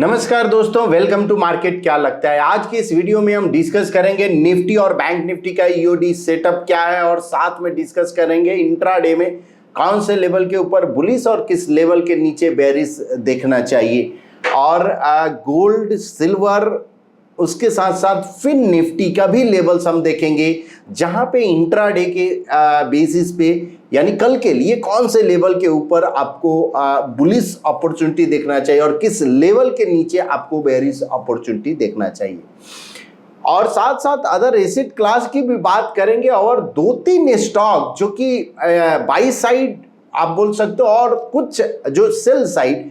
नमस्कार दोस्तों, welcome to market. क्या लगता है आज की इस वीडियो में हम डिस्कस करेंगे निफ्टी और बैंक निफ्टी का ईओडी सेटअप क्या है और साथ में डिस्कस करेंगे इंट्राडे में कौन से लेवल के ऊपर बुलिश और किस लेवल के नीचे बेरिश देखना चाहिए और गोल्ड सिल्वर उसके साथ साथ फिर निफ्टी का भी लेवल्स हम देखेंगे जहां पे इंट्राडे के बेसिस पे यानी कल के लिए कौन से लेवल के ऊपर आपको बुलिश अपॉर्चुनिटी देखना चाहिए और किस लेवल के नीचे आपको बेरिश अपॉर्चुनिटी देखना चाहिए। और साथ साथ अदर एसेट क्लास की भी बात करेंगे और दो तीन स्टॉक जो कि बाई साइड आप बोल सकते हो और कुछ जो सेल साइड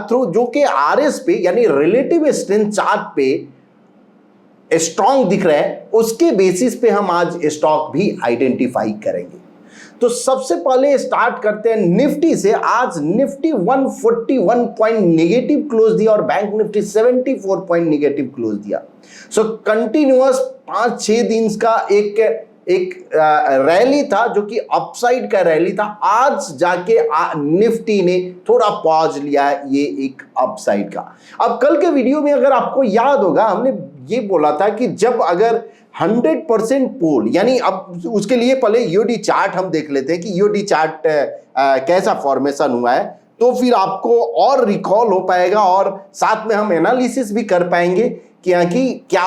थ्रू जो कि आरएस पे यानी रिलेटिव स्ट्रेंथ चार्ट पे स्ट्रॉन्ग दिख रहा है, उसके बेसिस पे हम आज स्टॉक भी आइडेंटिफाई करेंगे। तो सबसे पहले स्टार्ट करते हैं निफ्टी से। आज निफ्टी 141 पॉइंट नेगेटिव क्लोज दिया और bank Nifty 74 point negative close दिया। सो कंटिन्यूअस 5-6 दिन का एक रैली था जो कि अपसाइड का रैली था। आज जाके निफ्टी ने थोड़ा पॉज लिया है, ये एक अपसाइड का। अब कल के वीडियो में अगर आपको याद होगा हमने ये बोला था कि जब अगर 100% पोल यानी अब उसके लिए पहले ईओडी चार्ट हम देख लेते हैं कि ईओडी चार्ट कैसा फॉर्मेशन हुआ है, तो फिर आपको और रिकॉल हो पाएगा और साथ में हम एनालिसिस भी कर पाएंगे कि क्या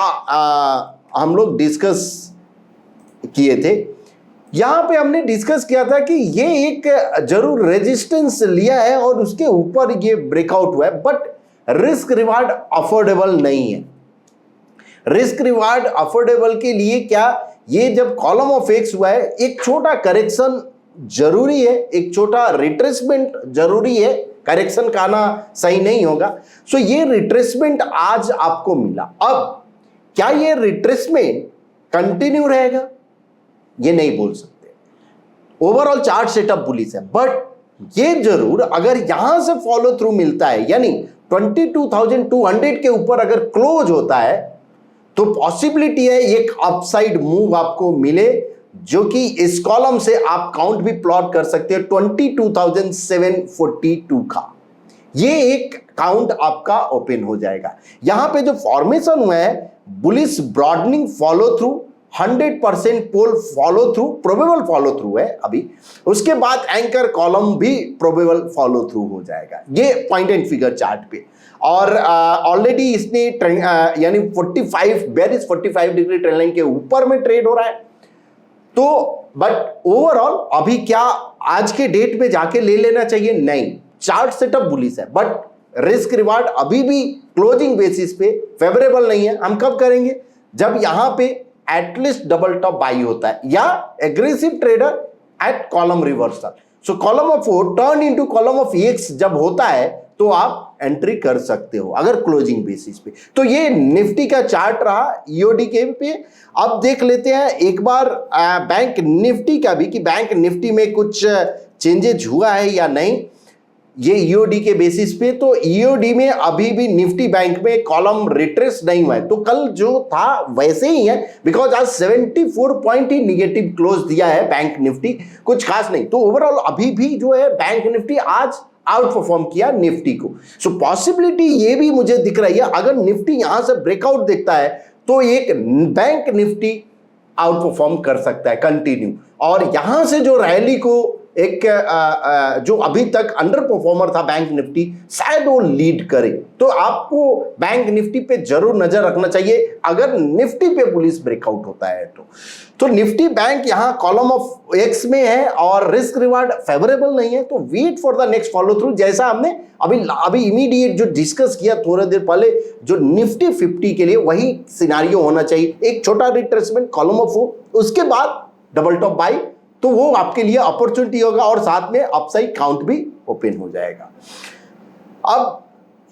हम लोग डिस्कस किए थे। यहां पे हमने डिस्कस किया था कि ये एक जरूर रेजिस्टेंस लिया है और उसके ऊपर ये ब्रेकआउट हुआ है, बट रिस्क रिवार्ड अफोर्डेबल नहीं है। रिस्क रिवार्ड अफोर्डेबल के लिए क्या, ये जब कॉलम ऑफ एक्स हुआ है एक छोटा करेक्शन जरूरी है, एक छोटा रिट्रेसमेंट जरूरी है, करेक्शन का आना सही नहीं होगा। सो ये रिट्रेसमेंट आज आपको मिला। अब क्या ये रिट्रेसमेंट कंटिन्यू रहेगा, ये नहीं बोल सकते। ओवरऑल चार्ट सेटअप बुलिश है, बट ये जरूर अगर यहां से फॉलो थ्रू मिलता है यानी 22,200 के ऊपर अगर क्लोज होता है तो पॉसिबिलिटी है एक अपसाइड मूव आपको मिले, जो कि इस कॉलम से आप काउंट भी प्लॉट कर सकते हैं 22,742 का। ये एक काउंट आपका ओपन हो जाएगा। यहां पे जो फॉर्मेशन हुआ है bullish broadening follow through 100% pole follow through, probable follow through है अभी, उसके बाद एंकर कॉलम भी प्रोबेबल फॉलो थ्रू हो जाएगा ये पॉइंट एंड फिगर चार्ट पे। और ऑलरेडी इसने यानी 45 डिग्री ट्रेंड लाइन के ऊपर में ट्रेड हो रहा है। तो बट ओवरऑल अभी क्या आज के डेट में जाके ले लेना चाहिए? नहीं, चार्ट सेटअप बुलिश है, बट रिस्क रिवार्ड अभी भी क्लोजिंग बेसिस पे फेवरेबल नहीं है। हम कब करेंगे? जब यहां पे एटलीस्ट डबल टॉप बाई होता है या aggressive trader at column reversal. So column of O turn into column of X जब होता है तो आप एंट्री कर सकते हो अगर क्लोजिंग बेसिस पे। तो ये निफ्टी का चार्ट रहा ईओडी के पे। अब देख लेते हैं एक बार बैंक निफ्टी का भी कि बैंक निफ्टी में कुछ चेंजेज हुआ है या नहीं, ये ईओडी के बेसिस पे। तो ईओडी में अभी भी निफ्टी बैंक में कॉलम रिट्रेस नहीं हुआ है, तो कल जो था वैसे ही है, बिकॉज आज 74 पॉइंट ही निगेटिव क्लोज दिया है बैंक निफ्टी, कुछ खास नहीं। तो ओवरऑल अभी भी जो है बैंक निफ्टी आज आउट परफॉर्म किया निफ्टी को। सो पॉसिबिलिटी ये भी मुझे दिख रही है अगर निफ्टी यहां से ब्रेकआउट देखता है तो एक बैंक निफ्टी आउट परफॉर्म कर सकता है कंटिन्यू, और यहां से जो रैली को एक जो अभी तक अंडर परफॉर्मर था बैंक निफ्टी, शायद वो लीड करे। तो आपको बैंक निफ्टी पे जरूर नजर रखना चाहिए अगर निफ्टी पे बुलिश ब्रेकआउट होता है तो निफ्टी बैंक यहां कॉलम ऑफ एक्स में है और रिस्क रिवार्ड फेवरेबल नहीं है। तो wait for the next follow through, जैसा हमने अभी इमीडिएट जो डिस्कस किया थोड़ी देर पहले, जो निफ्टी 50 के लिए वही सिनारियो होना चाहिए। एक छोटा रिट्रेसमेंट कॉलम ऑफ हो, उसके बाद डबल टॉप बाई, तो वो आपके लिए अपॉर्चुनिटी होगा और साथ में अपसाइड काउंट भी ओपन हो जाएगा। अब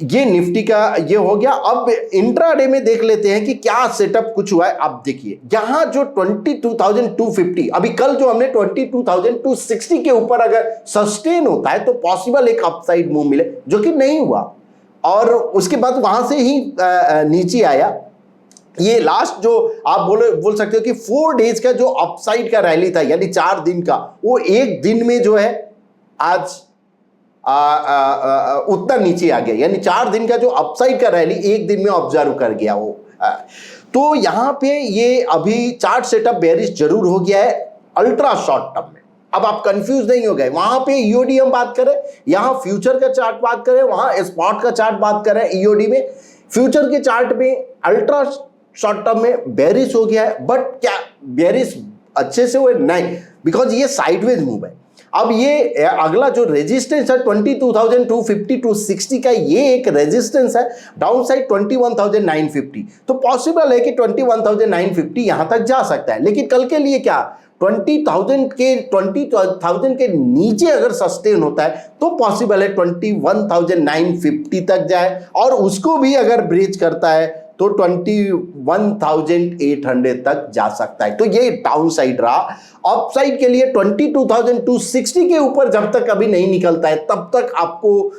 ये निफ्टी का ये हो गया। अब इंट्राडे में देख लेते हैं कि क्या सेटअप कुछ हुआ है। अब देखिए यहां जो 22,250, अभी कल जो हमने 22,260 के ऊपर अगर सस्टेन होता है तो पॉसिबल एक अपसाइड मूव मिले, जो कि नहीं हुआ और उसके बाद वहां से ही नीचे आया। ये लास्ट जो आप बोल सकते हो कि 4 डेज का जो अपसाइड का रैली था यानी 4 दिन का, वो एक दिन में जो है आज उतना नीचे आ गया, यानी 4 दिन का जो अपसाइड का रैली एक दिन में ऑब्जर्व कर गया वो। तो यहां पे ये अभी चार्ट सेटअप बेयरिश जरूर हो गया है अल्ट्रा शॉर्ट टर्म में। अब आप कंफ्यूज नहीं हो गए, वहां पे ईओडी हम बात करें, यहां फ्यूचर का चार्ट बात करें, वहां स्पॉट का चार्ट बात करें। ईओडी में फ्यूचर के चार्ट में अल्ट्रा शॉर्ट टर्म में बेयरिश हो गया है, बट क्या बेयरिश अच्छे से हुए? नहीं, बिकॉज ये साइडवेज मूव है। अब ये अगला जो रेजिस्टेंस है 22,250 टू 60 का, ये एक रेजिस्टेंस है, डाउन साइड 21,950। तो पॉसिबल है कि 21,950 यहां तक जा सकता है, लेकिन कल के लिए क्या 20,000 के नीचे अगर सस्टेन होता है तो पॉसिबल है 21,950 तक जाए, और उसको भी अगर ब्रीच करता है तो 21,800 तक जा सकता है। तो ये डाउन साइड रहा। अप साइड के लिए 22,260 के ऊपर जब तक अभी नहीं निकलता है तब तक आपको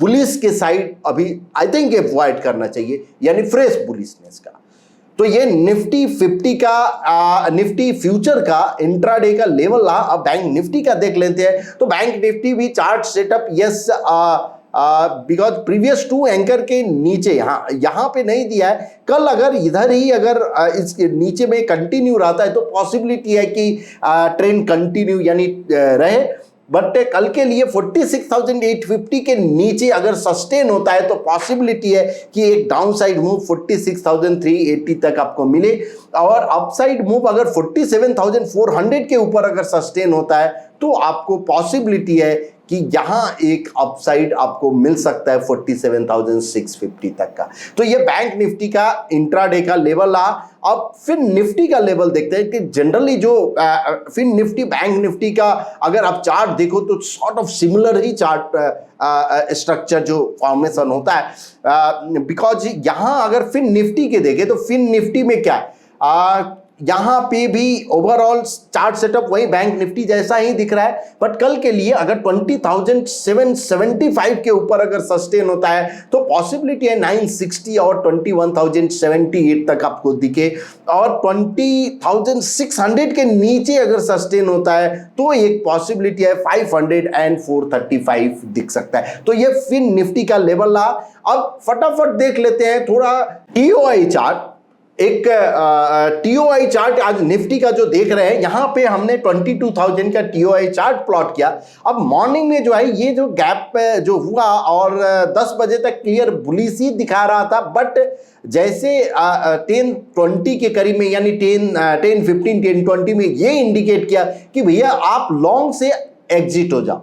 बुलिश के साइड अभी आई थिंक अवॉइड करना चाहिए, यानी फ्रेश बुलिशनेस का। तो ये निफ्टी 50 का निफ्टी फ्यूचर का इंट्राडे का लेवल रहा। अब बैंक निफ्टी का देख लेते हैं। तो बैंक निफ्टी भी chart setup yes, because previous 2 anchor के नीचे यहां पे नहीं दिया है। कल अगर इधर ही अगर इसके नीचे में कंटिन्यू रहता है तो पॉसिबिलिटी है कि ट्रेंड कंटिन्यू यानी रहे, बट कल के लिए 46,850 के नीचे अगर सस्टेन होता है तो पॉसिबिलिटी है कि एक डाउन साइड मूव 46,380 तक आपको मिले, और अपसाइड मूव अगर 47,400 के ऊपर अगर सस्टेन होता है तो आपको पॉसिबिलिटी है कि यहां एक अपसाइड आपको मिल सकता है 47,650 तक का। तो ये बैंक निफ्टी का इंट्राडे का लेवल रहा। अब फिर निफ्टी का लेवल देखते हैं कि जनरली जो फिर निफ्टी बैंक निफ्टी का अगर आप चार्ट देखो तो sort of similar he chart structure जो फॉर्मेशन होता है, बिकॉज यहां अगर फिर निफ्टी के देखें तो फिर निफ्टी में क्या है, यहां पे भी ओवरऑल चार्ट सेटअप वही बैंक निफ्टी जैसा ही दिख रहा है, बट कल के लिए अगर 20,775 के ऊपर अगर सस्टेन होता है तो पॉसिबिलिटी है 960 और 21,078 तक आपको दिखे, और 20,600 के नीचे अगर सस्टेन होता है तो एक पॉसिबिलिटी है 500 एंड 435 दिख सकता है। तो ये फिर निफ्टी का लेवल रहा। अब फटाफट देख लेते हैं थोड़ा टीओआई चार्ट। एक टीओआई चार्ट आज निफ्टी का जो देख रहे हैं, यहां पे हमने 22,000 का टीओआई चार्ट प्लॉट किया। अब मॉर्निंग में जो है ये जो गैप जो हुआ और 10 बजे तक क्लियर बुलिश ही दिखा रहा था, बट जैसे 10:20 के करीब में यानी 10:15 10:20 में ये इंडिकेट किया कि भैया आप लॉन्ग से एग्जिट हो जाओ,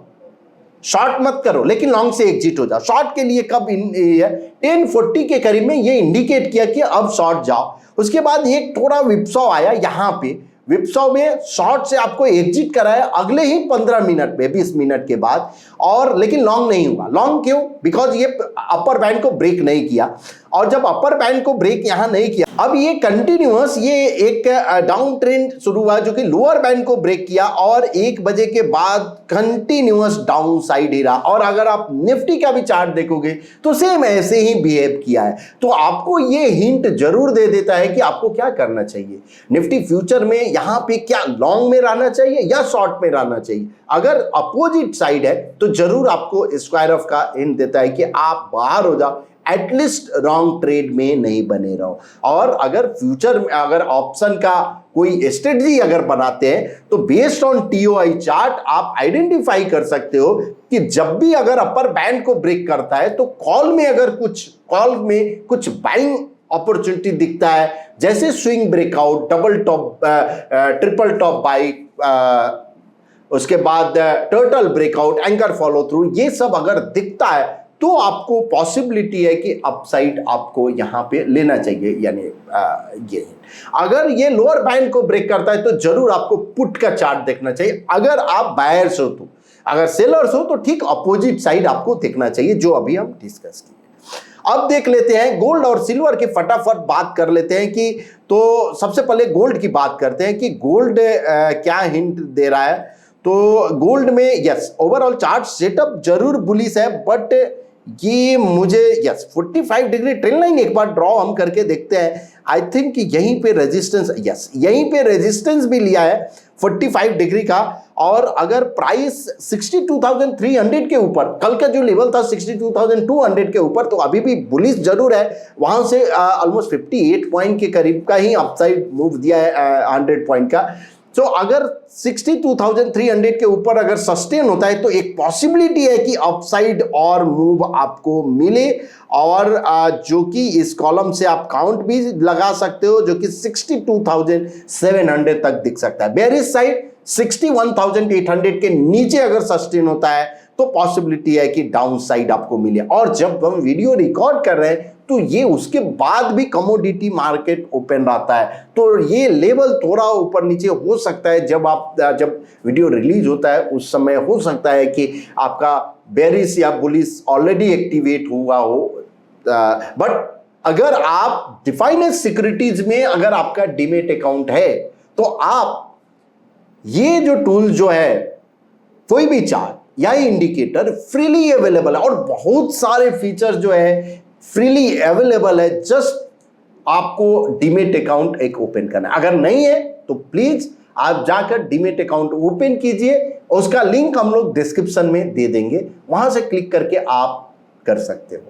शॉर्ट मत करो लेकिन लॉन्ग से एग्जिट हो जाओ। शॉर्ट के लिए कब 10:40 के करीब में ये इंडिकेट किया कि अब शॉर्ट जाओ। उसके बाद एक थोड़ा विप्सॉ आया, यहां पे विप्सॉ में शॉर्ट से आपको एग्जिट कराया अगले ही 15 मिनट में 20 मिनट के बाद, और लेकिन लॉन्ग नहीं हुआ। लॉन्ग क्यों? बिकॉज ये अपर बैंड को ब्रेक नहीं किया, और जब अपर बैंड को ब्रेक यहां नहीं किया, अब ये कंटिन्यूअस ये एक डाउन ट्रेंड शुरू हुआ जो कि लोअर बैंड को ब्रेक किया, और 1 बजे के बाद कंटिन्यूअस डाउन साइड ही रहा। और अगर आप निफ्टी का भी चार्ट देखोगे तो सेम ऐसे ही बिहेव किया है। तो आपको ये हिंट जरूर दे देता है कि आपको क्या करना चाहिए। निफ्टी फ्यूचर में यहां पे क्या लॉन्ग में रहना चाहिए या शॉर्ट में रहना चाहिए। अगर अपोजिट साइड है तो जरूर आपको स्क्वायर ऑफ का हिंट देता है कि आप बाहर हो जाओ, एटलीस्ट रॉन्ग ट्रेड में नहीं बने रहो। और अगर फ्यूचर में अगर ऑप्शन का कोई स्ट्रेटजी अगर बनाते हैं तो बेस्ड ऑन टीओआई चार्ट आप आइडेंटिफाई कर सकते हो कि जब भी अगर अपर बैंड को ब्रेक करता है तो कॉल में कुछ बाइंग अपॉर्चुनिटी दिखता है, जैसे swing breakout, double top, triple top by, उसके बाद turtle breakout, anchor follow through, ये सब अगर दिखता है तो आपको पॉसिबिलिटी है कि अपसाइड आपको यहां पे लेना चाहिए। यानी ये अगर ये लोअर बैंड को ब्रेक करता है तो जरूर आपको पुट का चार्ट देखना चाहिए अगर आप बायर्स हो तो। अगर सेलर्स हो तो ठीक अपोजिट साइड आपको देखना चाहिए, जो अभी हम डिस्कस किए। अब देख लेते हैं गोल्ड और सिल्वर की फटाफट बात कर लेते हैं कि तो सबसे पहले गोल्ड की बात करते हैं कि गोल्ड क्या हिंट दे रहा है। तो गोल्ड में यस ओवरऑल चार्ट सेटअप जरूर बुलिश है, बट ये मुझे यस 45 डिग्री ट्रेंड लाइन एक बार ड्रॉ हम करके देखते हैं। आई थिंक यहीं पे रेजिस्टेंस, यस यहीं पे रेजिस्टेंस भी लिया है 45 डिग्री का। और अगर प्राइस 62,300 के ऊपर, कल का जो लेवल था 62,200 के ऊपर, तो अभी भी बुलिश जरूर है। वहां से ऑलमोस्ट 58 पॉइंट के करीब का ही अपसाइड मूव दिया है 100 पॉइंट का। तो अगर 62,300 के ऊपर अगर सस्टेन होता है तो एक पॉसिबिलिटी है कि अपसाइड और मूव आपको मिले, और जो कि इस कॉलम से आप काउंट भी लगा सकते हो, जो कि 62,700 तक दिख सकता है। बेयरिश साइड 61,800 के नीचे अगर सस्टेन होता है तो पॉसिबिलिटी है कि डाउन साइड आपको मिले। और जब हम वीडियो रिकॉर्ड कर रहे हैं तो ये उसके बाद भी कमोडिटी मार्केट ओपन रहता है, तो ये लेवल थोड़ा ऊपर नीचे हो सकता है। जब वीडियो रिलीज होता है उस समय हो सकता है कि आपका बेरिश या बुलिश ऑलरेडी एक्टिवेट हुआ हो। बट अगर आप डिफाइनेंस सिक्योरिटीज में अगर आपका डीमेट अकाउंट है तो आप ये जो टूल जो है, कोई भी चार्ट या इंडिकेटर फ्रीली अवेलेबल है, और बहुत सारे फीचर जो है फ्रीली अवेलेबल है। जस्ट आपको डीमेट अकाउंट एक ओपन करना है। अगर नहीं है तो प्लीज आप जाकर डीमेट अकाउंट ओपन कीजिए, उसका लिंक हम लोग डिस्क्रिप्शन में दे देंगे, वहां से क्लिक करके आप कर सकते हो।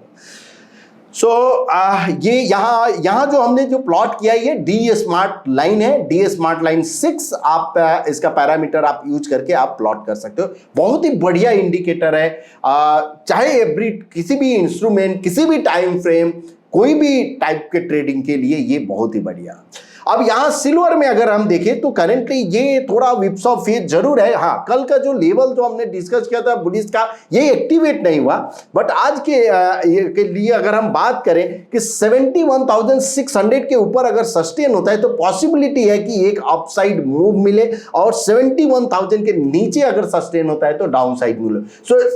ये यहां जो हमने जो प्लॉट किया है ये डी स्मार्ट लाइन है, डी स्मार्ट लाइन 6। आप इसका पैरामीटर आप यूज करके आप प्लॉट कर सकते हो। बहुत ही बढ़िया इंडिकेटर है, चाहे एवरी किसी भी इंस्ट्रूमेंट, किसी भी टाइम फ्रेम, कोई भी टाइप के ट्रेडिंग के लिए ये बहुत ही बढ़िया। अब यहां सिल्वर में अगर हम देखें तो करेंटली ये थोड़ा विप्स ऑफ फेथ जरूर है। हाँ, कल का जो लेवल जो हमने डिस्कस किया था बुलिश का, ये एक्टिवेट नहीं हुआ। बट आज के लिए अगर हम बात करें कि 71,600 के ऊपर अगर सस्टेन होता है तो पॉसिबिलिटी है कि एक अपसाइड मूव मिले, और 71,000 के नीचे अगर सस्टेन होता है तो डाउन साइड मिले।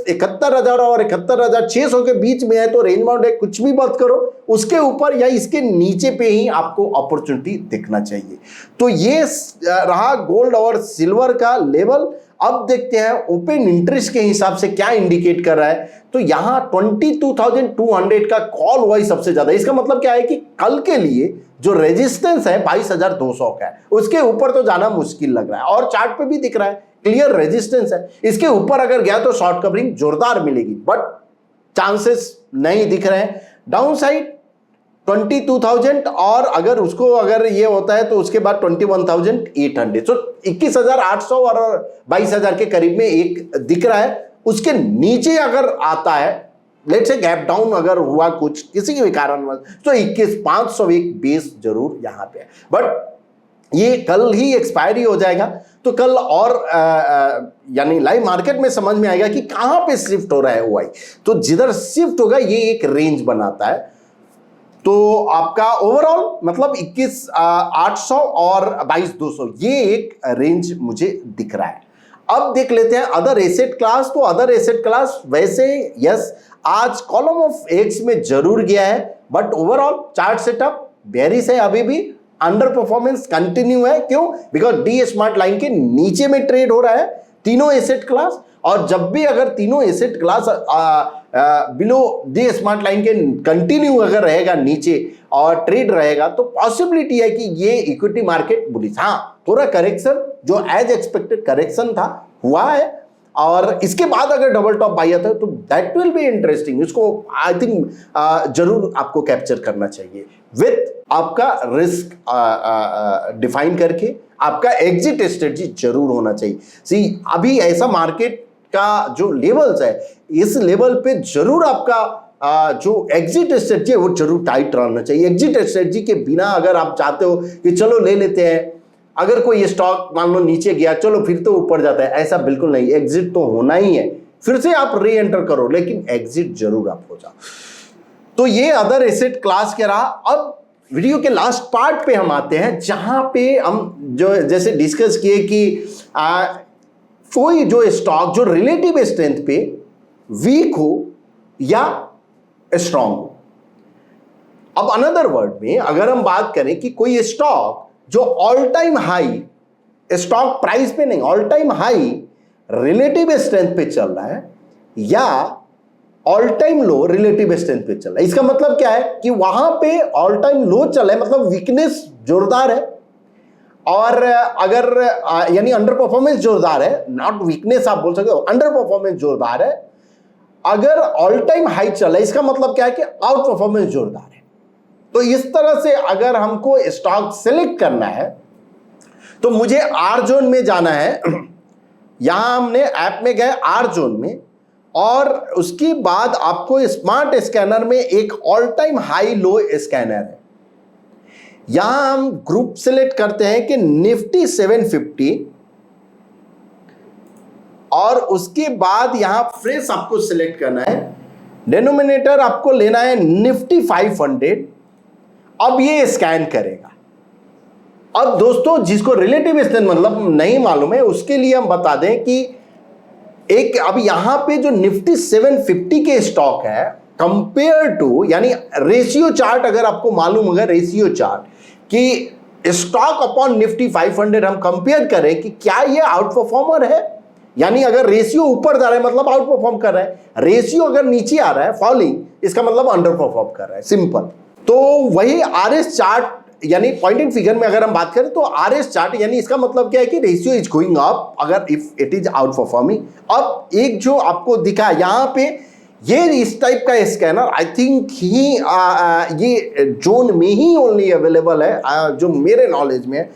71,000 और 71,600 के बीच में है तो रेंज बाउंड है, कुछ भी बात करो, उसके ऊपर या इसके नीचे पे ही आपको अपॉर्चुनिटी दिखना चाहिए। तो ये रहा गोल्ड और सिल्वर का लेवल। अब देखते हैं ओपन इंटरेस्ट के हिसाब से क्या इंडिकेट कर रहा है। तो यहां 22,200 का कॉल हुआ ही सबसे ज्यादा। इसका मतलब क्या है कि कल के लिए जो रेजिस्टेंस है 22,200 का है, उसके ऊपर तो जाना मुश्किल लग रहा है, और चार्ट पे भी दिख रहा है क्लियर रेजिस्टेंस है। इसके ऊपर अगर गया तो शॉर्ट कवरिंग जोरदार मिलेगी, बट चांसेस नहीं दिख रहे हैं। डाउन साइड 22,000, और अगर ये होता है तो उसके बाद 21,800। तो 21,800 और 22,000 के करीब में एक दिख रहा है। उसके नीचे अगर आता है, लेट्स से गैप डाउन अगर हुआ कुछ किसी भी कारणवश, तो 21,500 एक बेस जरूर यहां पे है। बट ये कल ही एक्सपायरी हो जाएगा, तो कल और यानी लाइव मार्केट में समझ में आएगा कि कहां पे शिफ्ट हो रहा है ओआई। तो जिधर शिफ्ट होगा ये एक रेंज बनाता है। तो आपका ओवरऑल मतलब 21,800 और 22,200 ये एक रेंज मुझे दिख रहा है। अब देख लेते हैं अदर एसेट क्लास। तो अदर एसेट क्लास वैसे यस आज कॉलम ऑफ एक्स में जरूर गया है, but overall chart setup bearish है, अभी भी अंडर परफॉर्मेंस कंटिन्यू है। क्यों? बिकॉज डी स्मार्ट लाइन के नीचे में ट्रेड हो रहा है तीनों एसेट क्लास, और जब भी अगर तीनों asset class below D smart line के कंटिन्यू अगर रहेगा नीचे और ट्रेड रहेगा तो पॉसिबिलिटी है कि ये इक्विटी मार्केट बुलिश। हाँ, थोड़ा करेक्शन जो एज एक्सपेक्टेड करेक्शन था हुआ है, और इसके बाद अगर डबल टॉप बाई आता है तो दैट विल बी इंटरेस्टिंग। इसको आई थिंक जरूर आपको कैप्चर करना चाहिए विथ आपका रिस्क डिफाइन करके। आपका एग्जिट स्ट्रेटजी जरूर होना चाहिए। सी अभी ऐसा मार्केट का जो लेवल्स है, इस लेवल पे जरूर आपका जो एग्जिट स्ट्रेटजी है वो जरूर टाइट रहना चाहिए। एग्जिट स्ट्रेटजी के बिना अगर आप चाहते हो कि चलो ले लेते हैं, अगर कोई स्टॉक मान लो नीचे गया चलो फिर तो ऊपर जाता है, ऐसा बिल्कुल नहीं। एग्जिट तो होना ही है, फिर से आप री एंटर करो, लेकिन एग्जिट जरूर आप हो जाओ। तो ये अदर एसेट क्लास के रहा। अब वीडियो के लास्ट पार्ट पे हम आते हैं, जहां पे हम जो जैसे डिस्कस किए कि कोई जो स्टॉक जो रिलेटिव स्ट्रेंथ पे वीक हो या स्ट्रांग हो। अब अनदर वर्ड में अगर हम बात करें कि कोई स्टॉक जो all time high, stock price पे नहीं, all time high relative strength पे चल रहा है, या ऑल टाइम लो रिलेटिव स्ट्रेंथ पे चल रहा है। इसका मतलब क्या है कि वहां पे ऑल टाइम लो चल रहा है, मतलब वीकनेस जोरदार है, और अगर यानी अंडर परफॉर्मेंस जोरदार है, नॉट वीकनेस आप बोल सकते हो, अंडर परफॉर्मेंस जोरदार है। अगर ऑल टाइम हाई चल रहा है इसका मतलब क्या है कि आउट परफॉर्मेंस जोरदार है। तो इस तरह से अगर हमको स्टॉक सिलेक्ट करना है तो मुझे आर जोन में जाना है। यहां हमने ऐप में गए आर जोन में, और उसके बाद आपको स्मार्ट स्कैनर में एक all time high low scanner है। यहां हम ग्रुप सिलेक्ट करते हैं कि निफ्टी 750, और उसके बाद यहां फ्रेश आपको सिलेक्ट करना है। डिनोमिनेटर आपको लेना है निफ्टी 500। अब ये स्कैन करेगा। अब दोस्तों जिसको रिलेटिव स्ट्रेंथ मतलब नहीं मालूम है उसके लिए हम बता दें कि एक अब यहां पे जो निफ्टी 750 के स्टॉक है कंपेयर टू, यानी रेशियो चार्ट अगर आपको मालूम होगा, रेशियो चार्ट कि स्टॉक अपॉन निफ्टी 500 हम कंपेयर करें कि क्या ये आउट परफॉर्मर है, यानी अगर रेशियो ऊपर जा रहा है मतलब आउट परफॉर्म कर रहा है, रेशियो अगर नीचे आ रहा है फॉलिंग, इसका मतलब अंडर परफॉर्म कर रहा है, सिंपल। तो वही आरएस चार्ट यानी पॉइंटिंग फिगर में अगर हम बात करें तो आरएस चार्ट यानी इसका मतलब क्या है कि रेशियो इज गोइंग अप अगर if it is out performing. अब एक जो आपको दिखा यहां पे ये इस टाइप का स्कैनर आई थिंक ही ये जोन में ही ओनली अवेलेबल है जो मेरे नॉलेज में है,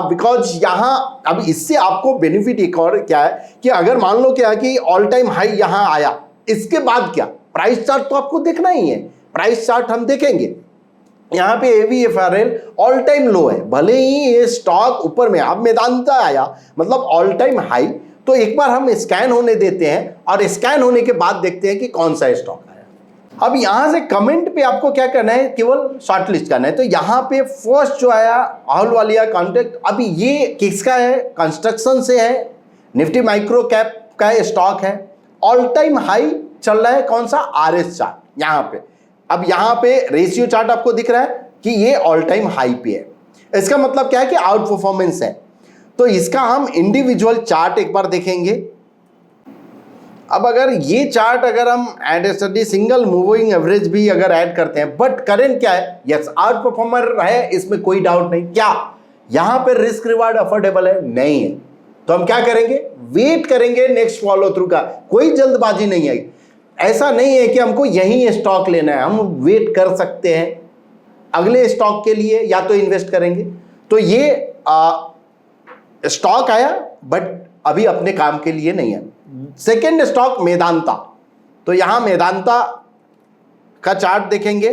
बिकॉज यहाँ अब इससे आपको बेनिफिट एक और क्या है कि अगर मान लो क्या है कि ऑल टाइम हाई यहाँ आया, इसके बाद क्या प्राइस चार्ट तो आपको देखना ही है। प्राइस चार्ट हम देखेंगे, यहाँ पे AVFRL ऑल टाइम लो है, भले ही ये स्टॉक ऊपर में, अब मेदांता आया मतलब ऑल टाइम हाई। तो एक बार हम स्कैन होने देते हैं और स्कैन होने के बाद देखते हैं कि कौन सा स्टॉक आया। अब यहां से कमेंट पे आपको क्या करना है, केवल शॉर्टलिस्ट करना है। तो यहां पे फर्स्ट जो आया आहलुवालिया कॉन्ट्रैक्ट, अभी ये किसका है, कंस्ट्रक्शन से है, निफ्टी माइक्रो कैप का स्टॉक है, ऑल टाइम हाई चल रहा है, कौन सा, RS चार्ट यहां पे। अब यहां पे रेशियो चार्ट आपको दिख रहा है कि ये ऑल टाइम हाई पे है, इसका मतलब क्या है कि आउट परफॉर्मेंस है। तो इसका हम इंडिविजुअल चार्ट एक बार देखेंगे। अब अगर ये चार्ट अगर हम add study single moving average भी अगर ऐड करते हैं, बट करेंट क्या है, यस आउट परफॉर्मर है, इसमें कोई डाउट नहीं। क्या यहां पे रिस्क रिवार्ड अफोर्डेबल है, नहीं है, तो हम क्या करेंगे, वेट करेंगे नेक्स्ट फॉलो थ्रू का, कोई जल्दबाजी नहीं है। ऐसा नहीं है कि हमको यही स्टॉक लेना है, हम वेट कर सकते हैं अगले स्टॉक के लिए या तो इन्वेस्ट करेंगे। तो ये स्टॉक आया बट अभी अपने काम के लिए नहीं है। सेकेंड स्टॉक मेदांता, तो यहां मेदांता का चार्ट देखेंगे।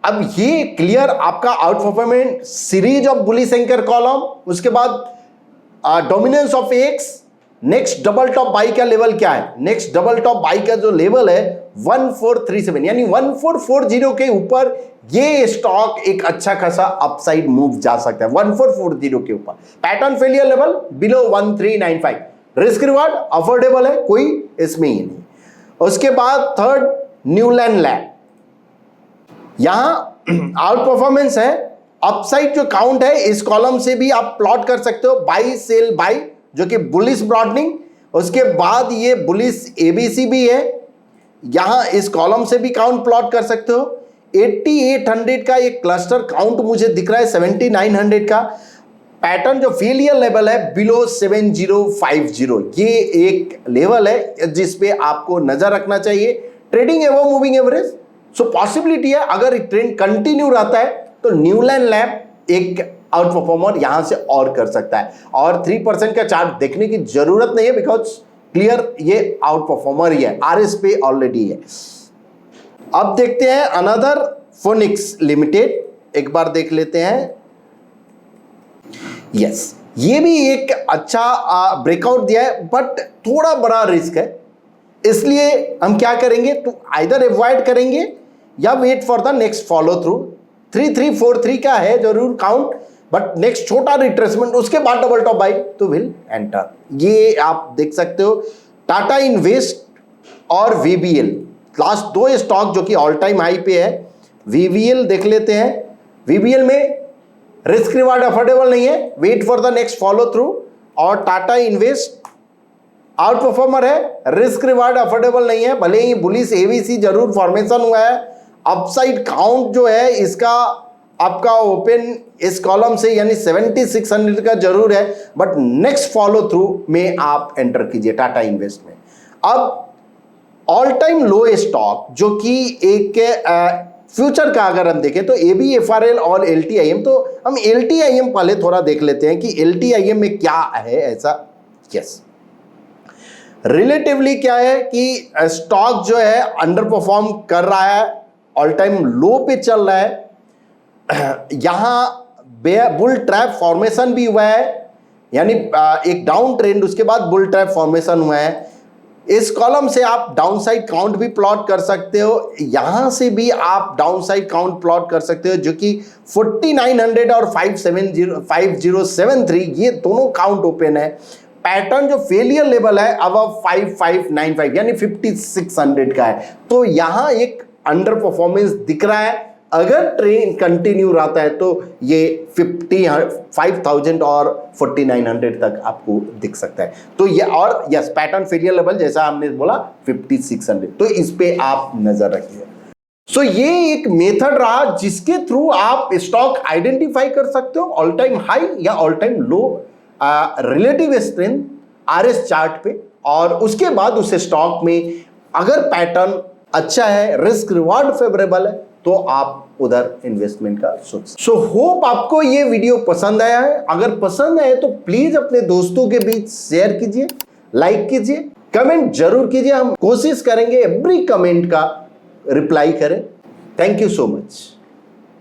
अब ये क्लियर आपका out performance, series of bullish anchor column, उसके बाद dominance of x, next double top by का लेवल क्या है, नेक्स्ट डबल टॉप बाई का जो लेवल है 1437 यानी 1440 के ऊपर ये स्टॉक एक अच्छा खासा अपसाइड मूव जा सकता है 1440 के ऊपर। Pattern failure level below 1395, risk reward affordable है, कोई इसमें ही नहीं। उसके बाद थर्ड न्यूलैंड लैब, यहां आउट परफॉर्मेंस है, अपसाइड जो काउंट है इस कॉलम से भी आप प्लॉट कर सकते हो, बाई सेल बाई जो कि बुलिश ब्रॉडनिंग। उसके बाद ये बुलिश ABC भी है, यहां इस कॉलम से भी काउंट प्लॉट कर सकते हो। 8800 का एक क्लस्टर काउंट मुझे दिख रहा है, 7900 का पैटर्न जो फेलियर लेवल है बिलो 7050, ये एक लेवल है जिस पे आपको नजर रखना चाहिए। ट्रेडिंग एवं मूविंग एवरेज, सो पॉसिबिलिटी है अगर ट्रेंड कंटिन्यू रहता है तो न्यूलैंड लैब एक आउट परफॉर्मर यहां से और कर सकता है। और 3% का चार्ट देखने की जरूरत नहीं है बिकॉज क्लियर ये आउट परफॉर्मर ही है, RS पे ऑलरेडी है। अब देखते हैं अनदर फोनिक्स लिमिटेड, एक बार देख लेते हैं। यस ये भी एक अच्छा ब्रेकआउट दिया है बट थोड़ा बड़ा रिस्क है, इसलिए हम क्या करेंगे, तो आइदर अवॉइड करेंगे या wait for the next follow through. 3343 का है जरूर काउंट, बट नेक्स्ट छोटा रिट्रेसमेंट, उसके बाद डबल टॉप बाई तो विल एंटर। ये आप देख सकते हो। टाटा इन्वेस्ट और VBL, लास्ट दो स्टॉक जो कि ऑल टाइम हाई पे है। VBL देख लेते हैं, VBL में रिस्क रिवार्ड अफोर्डेबल नहीं है, wait for the next follow through. और टाटा इन्वेस्ट आउट परफॉर्मर है, रिस्क रिवार्ड अफोर्डेबल नहीं है, भले ही बुलिश एबीसी जरूर फॉर्मेशन हुआ है, अपसाइड काउंट जो है इसका आपका ओपन इस कॉलम से यानी 7600 का जरूर है, बट नेक्स्ट फॉलो थ्रू में आप एंटर कीजिए टाटा इन्वेस्ट में। अब ऑल टाइम लो स्टॉक जो कि एक फ्यूचर का अगर हम देखें तो ABFRL और LTIM, तो हम LTIM पहले थोड़ा देख लेते हैं कि LTIM में क्या है ऐसा। यस, रिलेटिवली क्या है कि स्टॉक जो है अंडर परफॉर्म कर रहा है, ऑल टाइम लो पे चल रहा है, यहां बुल ट्रैप फॉर्मेशन भी हुआ है, यानी एक डाउन ट्रेंड उसके बाद बुल ट्रैप फॉर्मेशन हुआ है। इस कॉलम से आप डाउन साइड काउंट भी प्लॉट कर सकते हो, यहां से भी आप डाउन साइड काउंट प्लॉट कर सकते हो, जो कि 4900 और 5073 ये दोनों काउंट ओपन है। पैटर्न जो फेलियर लेवल है अब 5595 यानी 5600 का है, तो यहां एक अंडर परफॉर्मेंस दिख रहा है। अगर ट्रेंड कंटिन्यू रहता है तो ये 5000 और 4900 तक आपको दिख सकता है। तो ये और यस, पैटर्न फेलियर लेवल जैसा हमने बोला 5600, तो इस पे आप नजर रखिए। सो ये एक मेथड रहा जिसके थ्रू आप स्टॉक आइडेंटिफाई कर सकते हो, ऑल टाइम हाई या ऑल टाइम लो रिलेटिव स्ट्रेंथ RS चार्ट पे, और उसके बाद उस स्टॉक में अगर पैटर्न अच्छा है, रिस्क रिवार्ड फेवरेबल है, तो आप उधर इन्वेस्टमेंट का सोच। सो होप आपको ये वीडियो पसंद आया है। अगर पसंद आए तो प्लीज अपने दोस्तों के बीच शेयर कीजिए, लाइक कीजिए, कमेंट जरूर कीजिए। हम कोशिश करेंगे एवरी कमेंट का रिप्लाई करें। Thank you so much.